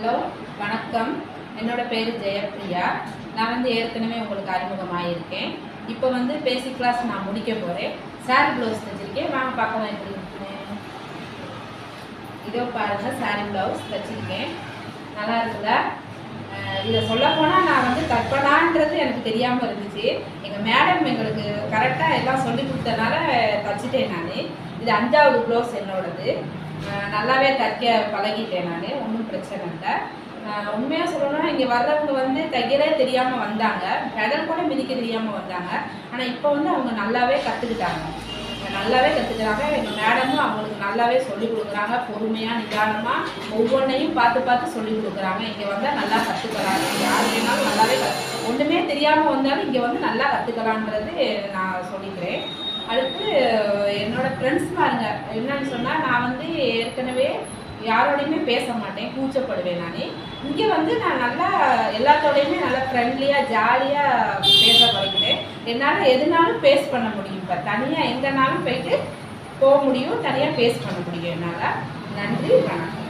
Hello வணக்கம். என்னோட பேர் ஜெயப்பிரியா. நான் ஏற்கனவே உங்களுக்கு அறிமுகமாகியிருக்கேன். இப்போ பேசிக் கிளாஸ் நான் முடிக்க போகிறேன். சாரி ப்ளவுஸ் தைச்சிருக்கேன். வாங்க பார்க்கலாம் எப்படி இருக்குன்னு. இதோ பாருங்கள், சாரி ப்ளவுஸ் தைச்சிருக்கேன். நல்லா இருக்குல்ல? இதை சொல்ல போனால் நான் கற்பனான்றது எனக்கு தெரியாமல் இருந்துச்சு. எங்கள் மேடம் எங்களுக்கு கரெக்டாக எல்லாம் சொல்லி கொடுத்தனால தைச்சிட்டேன். நான் இது 5வது ப்ளவுஸ் என்னோடது. நல்லாவே தைக்க பழகிட்டேன். நான் ஒன்றும் பிரச்சனை இல்லை. உண்மையாக சொல்லணும்னா இங்கே வர்றவங்க தைக்கலே தெரியாமல் வந்தாங்க, பெடல் கூட மிதிக்க தெரியாமல் வந்தாங்க. ஆனால் இப்போ அவங்க நல்லாவே கற்றுக்கிட்டாங்க. எங்கள் மேடமும் அவங்களுக்கு நல்லாவே சொல்லிக் கொடுக்குறாங்க. பொறுமையாக நிதானமாக ஒவ்வொன்றையும் பார்த்து பார்த்து சொல்லிக் கொடுக்குறாங்க. இங்கே வந்தால் நல்லா கற்றுக்கிறாங்க. யார் வேணாலும் நல்லாவே ஒன்றுமே தெரியாமல் வந்தாலும் இங்கே நல்லா கற்றுக்கலான்றது நான் சொல்லிக்கிறேன். அடுத்து என்னோடய ஃப்ரெண்ட்ஸ் பாருங்க, என்னன்னு சொன்னால் நான் ஏற்கனவே யாரோடையுமே பேச மாட்டேன், கூச்சப்படுவேன். நான் இங்கே நான் நல்லா எல்லாத்தோடையுமே நல்லா ஃப்ரெண்ட்லியாக ஜாலியாக பேச பழகிட்டேன். என்னால் எதுனாலும் ஃபேஸ் பண்ண முடியும். இப்போ தனியாக எங்கேனாலும் போயிட்டு போக முடியும், தனியாக ஃபேஸ் பண்ண முடியும் என்னால். நன்றி, வணக்கம்.